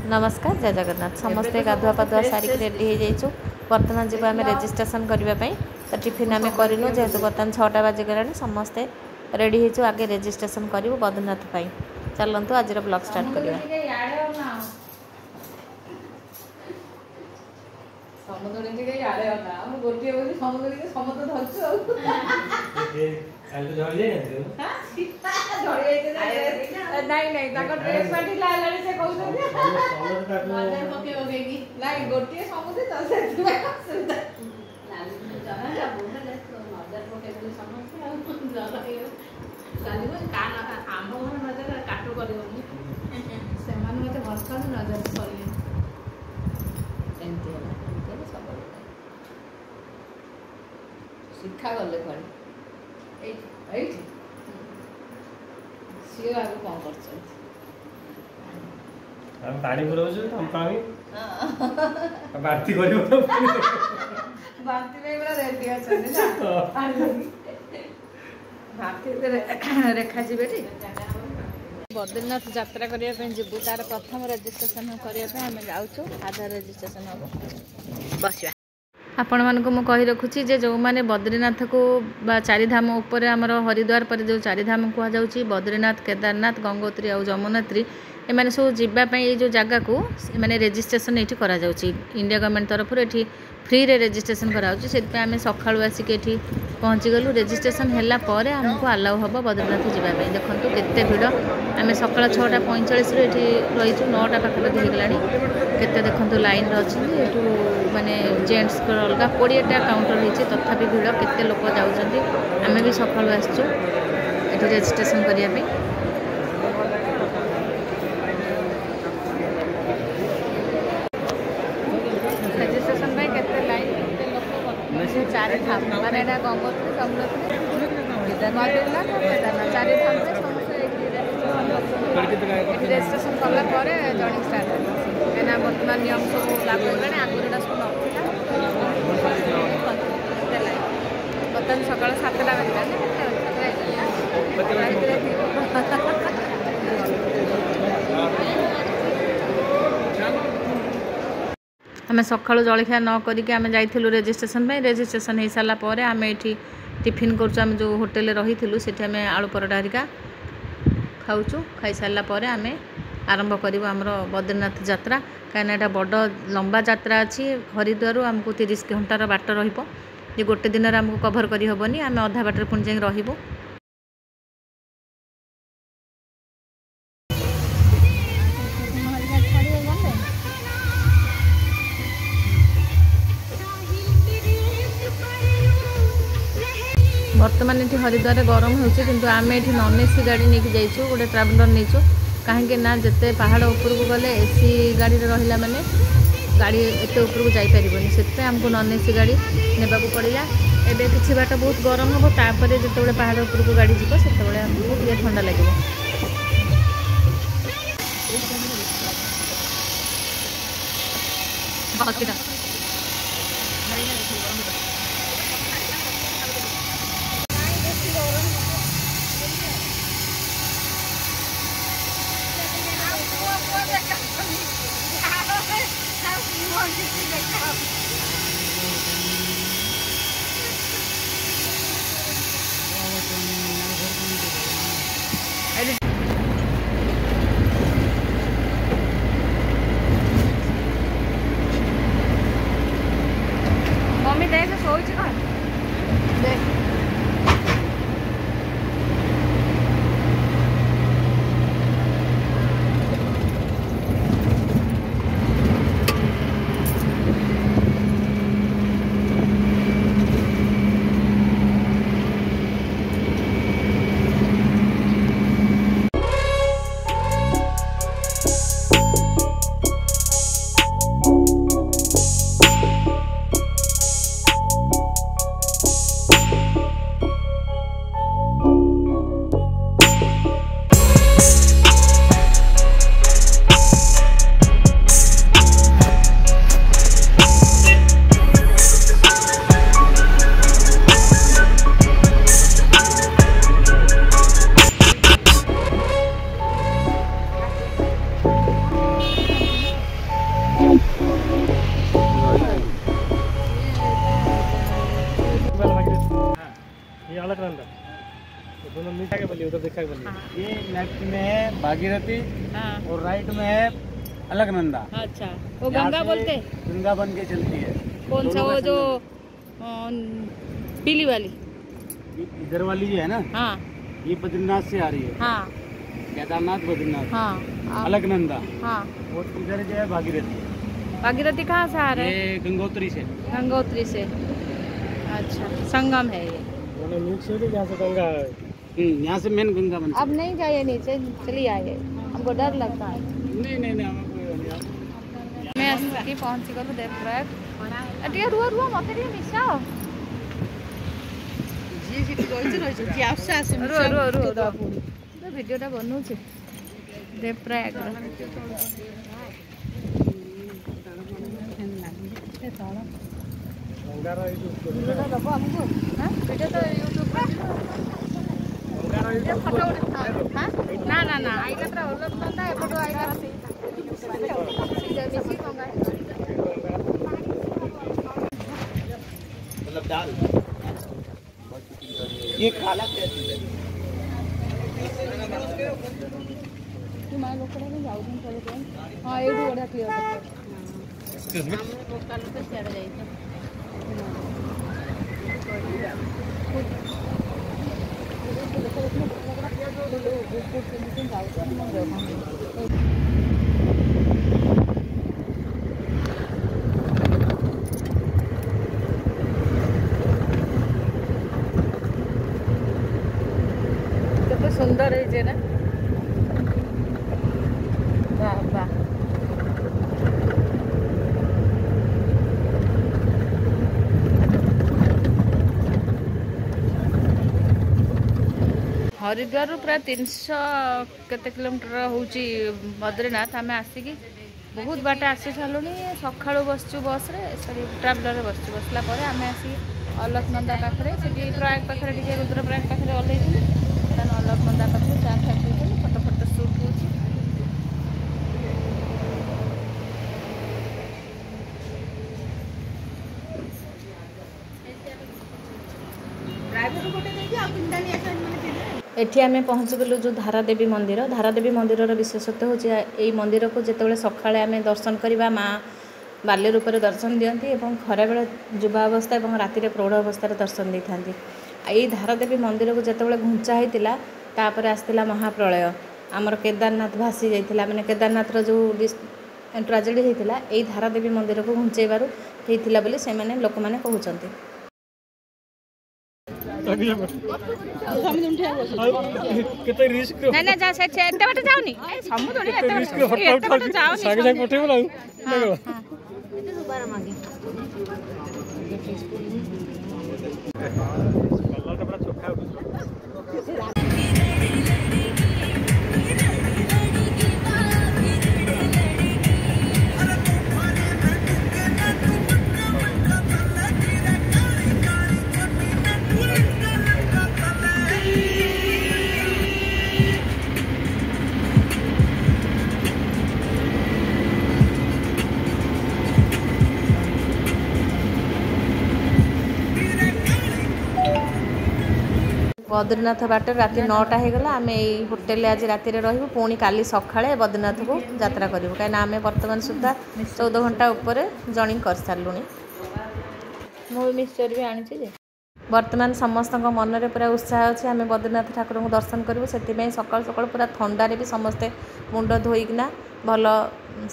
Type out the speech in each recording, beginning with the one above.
नमस्कार जय जगन्नाथ समस्ते गाधुआ पाधुआ सारिक रेडी हो जाइछु। बर्तमान जीव आम रेजिस्ट्रेशन करने तो टिफिन आम करूँ जेहेतु बर्तमान 6टा बाजिगला समस्ते रेडी हो आगे रेजिस्ट्रेशन करूँ बद्रीनाथ पाई। चलतु आज ब्लॉग स्टार्ट करिया। नहीं नहीं ताको ड्रेस पार्टी लालानी से कहउछथि नजर पकेओगेगी नहीं गोटिए समुद्र तो से असुविधा लाली जरा जा बोले तो नजर पकेओगे समस्या जरा लाली को कान आंब मन नजर काटो करबनी सेमान मते भस्कन नजर पड़िए एंते सब शिक्षा गले कोन एई सी आगु कौन कर हम पानी पुराउछु हम पानी बाती करियो बाती में बड़ा रेडी अछन ना बाती रेखा जी बेटी बद्रीनाथ यात्रा करने जीवु तार प्रथम रेजिस्ट्रेशन करने आम जाऊँ आधार रेजिस्ट्रेशन हम बस आपण मानक मु कही रखुची जे जो माने बद्रीनाथ को चारिधाम उपर आमर हरिद्वार पर जो चारिधाम कहुच्छी बद्रीनाथ केदारनाथ गंगोत्री और जमुनोत्री एमाने सब जीवाई ये जो जगह को माने रेजिस्ट्रेशन ये करा इंडिया गवर्नमेंट तरफ ये फ्री रे रेजिस्ट्रेशन कराउची से आम सकाळु आसिक ये पहुँची गलु रेजिस्ट्रेशन हैला परे हमको अलाउ हम बद्रीनाथ जावाई देखो केते भिड़ आम सका 6:45 ये रहीचु 9टा पाखापाखि होगलानी केते देखो लाइन अच्छी ये माने जेंट्स अलग 20टा काउंटर होती तथापि भिड़ केते लोक जाऊँच आम भी सकाळु आसचु ये रेजिस्ट्रेशन करने चारि धाम माने गंगोत्री जमुनोत्री बद्रीनाथ केदारनाथ चारि धाम से समस्त रेजिस्ट्रेशन कला जर्नी स्टार्ट कहीं बर्तमान नियम सब लागू होगा आगुरी सब ना बर्तमान सका 7टा आम सका जलखिया न करके आम जाइलु रेजिस्ट्रेशन रेजिस्ट्रेशन हो सारापर आम ये टिफिन करूँ जो होटेल रही से आलू परोटा हरिका खाऊँ खाई सारापर आम आरंभ करूँ आमर बद्रीनाथ यात्रा कहीं बड़ लंबा यात्रा अच्छी हरिद्वार आमको 30 घंटार बाट रे गोटे दिन आमको कभर करहबनी आम अधा बाटर पुणी जाए रही बर्तमान ये हरिद्वार गरम हो आम ये नॉन एसी गाड़ी नहीं जाइए गोटे ट्रावेलर नहीं कहीं ना जिते पहाड़ उपरको गले एसी गाड़ी रहा माने गाड़ी एत उपरको जापरनी से आमको नॉन एसी गाड़ी नेबा पड़ा एवं किसी बाट बहुत गरम हम तापर जो पहाड़ उपरको गाड़ी जीव से आमको ठंडा लगे मम्मी देख सोच देख तो देखा ही बोलिए। हाँ। ये लेफ्ट में है भागीरथी हाँ और राइट में है अलकनंदा। अच्छा, वो यहाँ गंगा से बोलते गंगा बन के चलती है। कौन सा? दोनों वो का जो संगम। पीली वाली? इधर वाली जो है ना, हाँ ये बद्रीनाथ से आ रही है। हाँ केदारनाथ बद्रीनाथ हाँ अलकनंदा। हाँ। और इधर जो है भागीरथी, भागीरथी कहाँ से आ रहा है? ये गंगोत्री से। गंगोत्री से। अच्छा, संगम है ये। मैंने नीचे से जहाँ से गंगा है। यहाँ से मेन गंगा बनती अब नहीं जाइए नीचे, चलिए आइए, हमको डर लगता है। नहीं नहीं नहीं, हमें कोई नहीं। मैं ଆସିକି ପହଞ୍ଚିଗଲୁ ଦେବପ୍ରୟାଗ। ଟିକେ ରୁହ ରୁହ, ମୋତେ ଟିକେ ମିଶାଅ। ରୁହ ରୁହ ରୁହ ରୁହ, ଭିଡ଼ିଓଟା ବନଉଛି ଦେବପ୍ରୟାଗର। गंगार ये जो ଭିଡ଼ିଓଟା ଦେବ ଆମକୁ? ହାଁ, ଭିଡ଼ିଓ ତ ୟୁଟ୍ୟୁବରେ ଯିବ। ଫଟୋ ଉଠା। ନା ନା ନା, ଆଇଲା ପୁରା ଅଲଗା ଏପଟୁ ଆଇଲା ମିଶି ଗଙ୍ଗା। मतलब दाल ये काला कैसे है? ତୁ ମା ଲୋକଟା ବି ଯାଉଛନ୍ତି ସବୁ ପାଇଁ। ହଁ, ଏଇଠୁ ବଢ଼ିଆ କ୍ଲିୟର ଦେଖାଯାଉଛି। Excuse me. ଲୋକାଲ ତ ସିଆଡ଼େ ଯାଇଛ। କେତେ ସୁନ୍ଦର ହେଇଛି ନା? ବାଃ ବାଃ। हरिद्वार प्राय 300 केते किलोमीटर होची बद्रीनाथ। आम आसिकी बहुत बाट आसी सारू सका बसचु बस रे, सॉरी ट्रावेलर बसचु। बसला आम आसी अलकनंदा पाखे से प्रयाग पाखे टे रुद्रप्रयाग पाखे ओल्लैलु। अलकनंदा पाखे चा खा फोटो फोटो सुट हो। एठी आमे पहुँचगलु जो धारादेवी मंदिर। धारादेवी मंदिर विशेषत्व होची एई मंदिर को जेतेबेले सकाळे आमे दर्शन करिबा माँ बाल्य रूप में दर्शन दियंती एवं खरा बेले युवा अवस्था और राति प्रौढ़ अवस्था दर्शन दी था। यही धारादेवी मंदिर को जेतेबेले घुंचा होता तापर आसला महाप्रलय। आमर केदारनाथ भासी जाइथिला, माने केदारनाथर जो ट्राजेडी होता यही धारादेवी मंदिर को घुंचेबारु होइथिला बोली से माने लोक माने कहउचंती। कितने रिस्क ना ना जा से एते बाटे जाउनी समुद्र एते बाटे जाउनी सागे सागे पठेबो ना देखो कलर तो बड़ा चोखा है। बद्रीनाथ बाट राति 9टा हो गला। आम यही होटेल आज राति रही पुणी काली सकाळे बद्रीनाथ को यात्रा करूँ कहीं आम बर्तमान सुधा 14 घंटा उपर जर्नी कर सारूँ। मु मिक्सचर भी आनी बर्तमान समस्त मन में पूरा उत्साह अच्छे आम बद्रीनाथ ठाकुर को दर्शन करूँ। से सकाल सकाल पूरा थंडारे भी समस्ते मुंड धोईकिना भल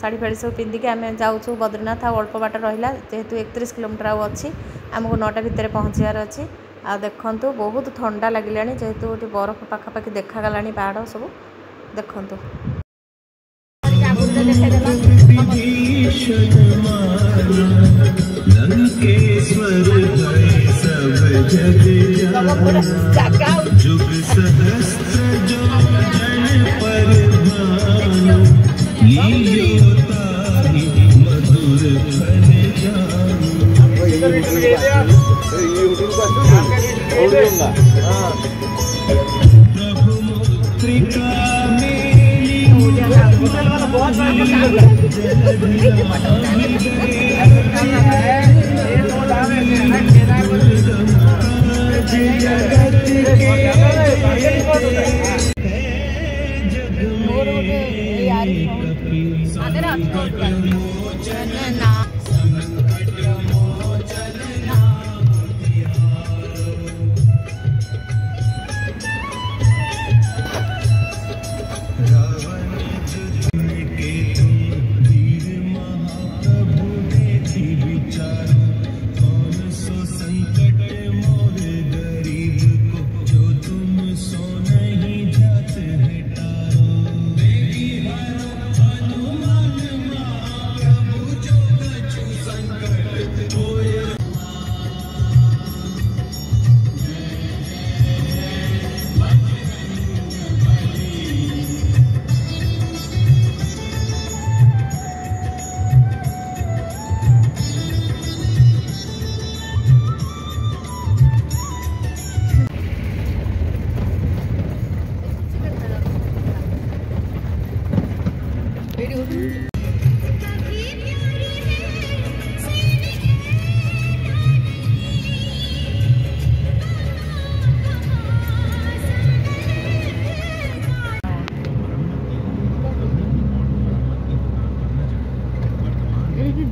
शाढ़ी फाड़ी सब पिंधिकी आम जाऊँ बद्रीनाथ। अल्प बाट रहा जेहेतु 31 किलोमीटर अच्छी आमको 9टा भितर पहुँचार अच्छी। आ देखंतु बहुत ठंडा लगिलानी जेहेतु गोटे बरफ पाखापाखि देखागलानी पहाड़ सब देखंतु। ମୋର ଗୋଟେ ୟାରି ଆଦେରେ ଅଛି ନା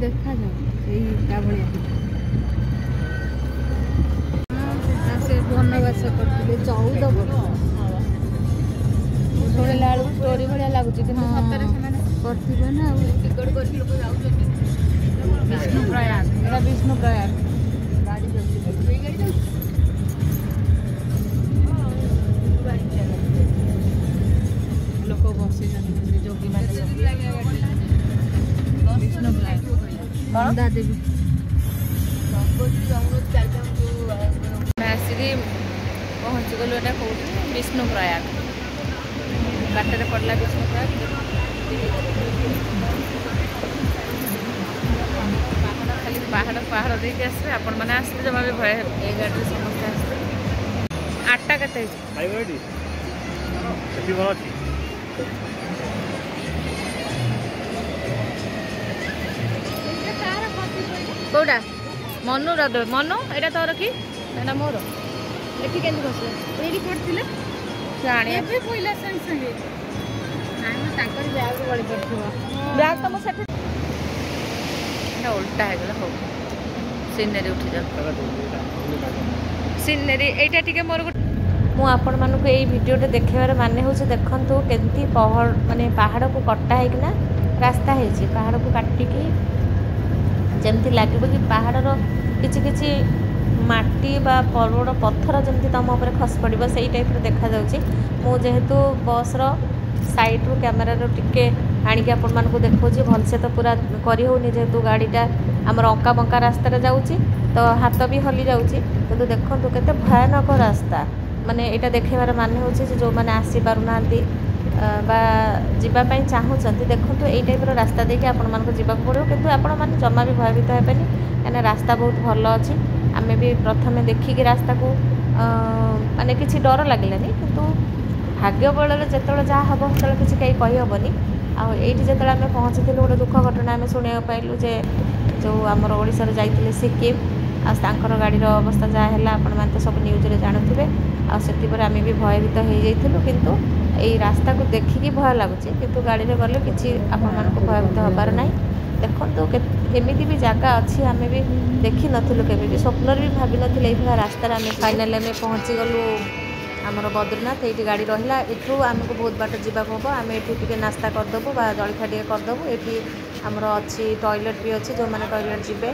देखा से वनवास करते 14 वर्ष शुणिला बेलू स्टोरी भाया लगुच कि सतरे करते ना टिकट कर लोग जाऊँ विष्णु प्रयाग विष्णु प्रयाग गाड़ी लोक बस जोगी विष्णु प्रयाग नंदा देवी आसिक पहुँची गलु एटा कौन विष्णु प्रयाग बाटर पड़ला विष्णु प्रयाग खाली पहाड़ पहाड़ देखे आसवे आपण मैंने आसते जमा भी भय ए गाड़ी समस्त आसते 8टा केते कौटा मनु रद मनु यहाँ तोर कि ना मोर देखी के बस ये पड़े जाने पहला संगे संगे ब्याग गली पड़ ब्याग तुम से उल्टा है हो सीनेरी उठी जा सीनेरी एटा टिके मोर मु आपण मानक ये भिडियोटे देखार माने हूँ देखु केमती पहाड़ माने पहाड़ को कटा है रास्ता है पहाड़ को काटिकी जमती लगे कि पहाड़र किछि किछि माटी बा पर्वत पत्थर जमती तुम ऊपर खस पड़ो से टाइप देखा जेहेतु बसर साइड रू कैमेरा टिके आणिकी आपण मानक देखौछि भलसे तो पूरा करी होनी जेहेतु गाड़ीटा आमर अंका बंका रास्ता जाऊँगी तो हाथ भी हली जाऊँगी किंतु देखो केते भयानक रास्ता माने एटा देखेबार माने होछि जो माने आसी पारु नांती बा जीवाई चाहूँगी देखो यही टाइप रास्ता देखिए आपण मानक जावाक पड़ो किंतु आपण मैंने जमा भी भयभीत हेनी कहीं रास्ता बहुत भल अच्छी आम भी प्रथम देखिकी रास्ता को माने किसी डर लगलानी किंतु भाग्य बल जो जहाँ हम से किसी कहीं कहीहबनी आईटी जो आम पहुँची गोटे दुख घटना आम शुणा पाइलु जे जो आमर ओडिशा जाइए सिक्किम आर गाड़ी अवस्था जहाँ है आपण मैंने तो सब न्यूज जानूे आसे आम भी भयभीत हो जाइलु किंतु यही रास्ता को देखिकी भय लगुच किंतु गाड़ी में गले किसी आपण मानक भयभीत हबार ना देखो एमती भी जगह अच्छी आम भी देखी नथिलु केबे भी स्वप्न भी भाभी नथिले एभला रास्ता आम फाइनाल आम पहुँची गलु आमर बद्रीनाथ ये गाड़ी रहा एठू आमको बहुत बाट जावाक हम आम ये नास्ता करदेबू बा जलखा टे करदेबू ये आमर अच्छी टॉयलेट भी अच्छी जो मैंने टॉयलेट जीवे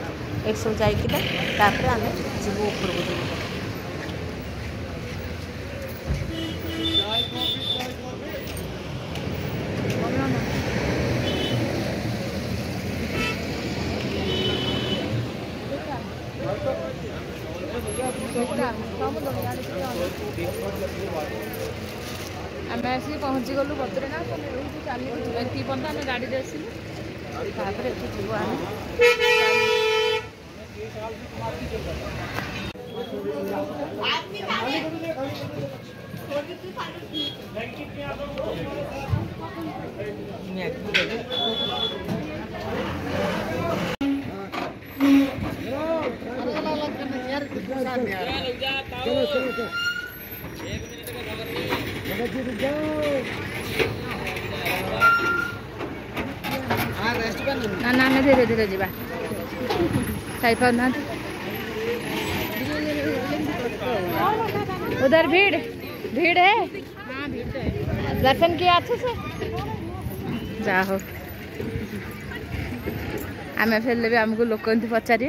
ये सब जापर आम जीवु ऊपर को आम आसिक पहुँची गलु बद्रीनाथ चली ये पर्यटन आम गाड़ी आसलु तापर जीव आम ना ना हमें धीरे धीरे जावा उधर भीड़ भीड़ है दर्शन किया अच्छे से जा हो आम फेरले भी आमको लोक पचारे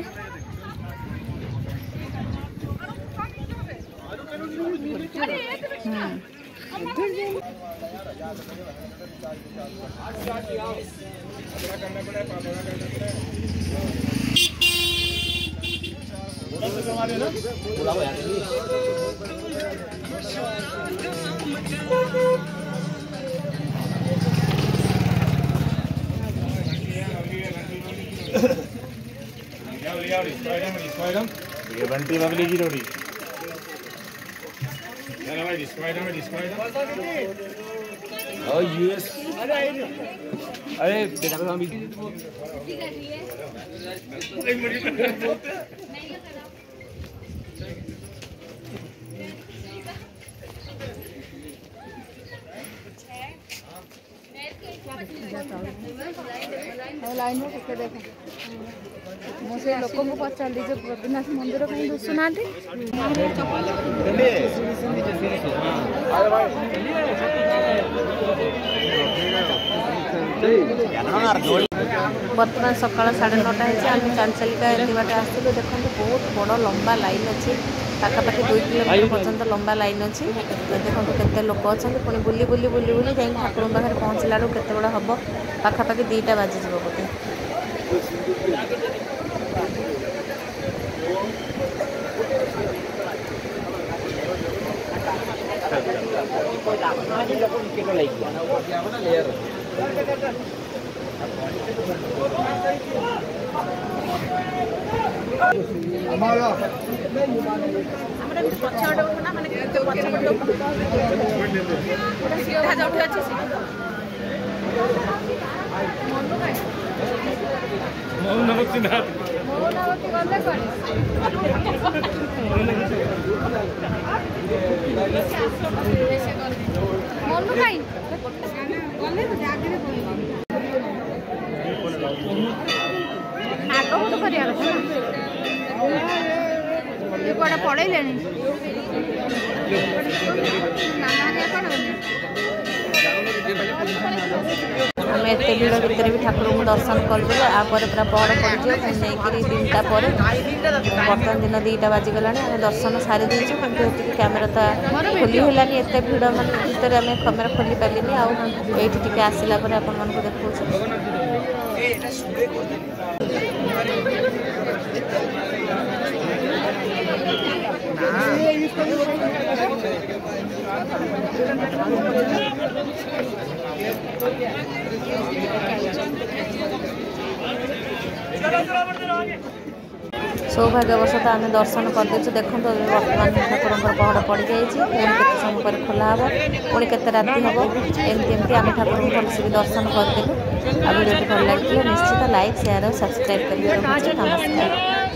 ये बंटी बबली की रोटी और यूएस अरे बेटा हम लाइन में के देखो मुझे लोक को पचार दी बद्रीनाथ मंदिर कहीं दुसुना बर्तमान सकाल 9:30 आम चाल चलिका बाटे आसलु देखो बहुत बड़ लंबा लाइन अच्छी पाखापाखि 2 किलोमीटर पर्यंत लंबा लाइन अच्छी देखो केते लोक अच्छा पुणी बुली बुली बुली बुली जाए ठाकुर पाखे पहुँचला बेलू केते बड़ा हम पाखापाखि 2टा बाजिज बोते पड़े आम एत भीड़ भितर भी ठाकुर को दर्शन करदे आपर पूरा पहड़ पड़े नहीं 3टा पर बर्तमान दिन 2टा बाजिगला आम दर्शन सारी देचु कि कैमेरा तो खोली होलानी एत भीड़ मान भितर आम कैमेरा खोली पारे आईटी आसला आपण देखा सौभाग्यवशत आम दर्शन करदे देखो बर्तमान ठाकुर पहड़ पड़ जाए पुणी के समय पर खोला हे पुणी के राति हम एमती आम ठाकुर को भलसे दर्शन करदेलु आ वीडियो भल लगे निश्चित लाइक शेयर और सब्सक्राइब करें। नमस्कार।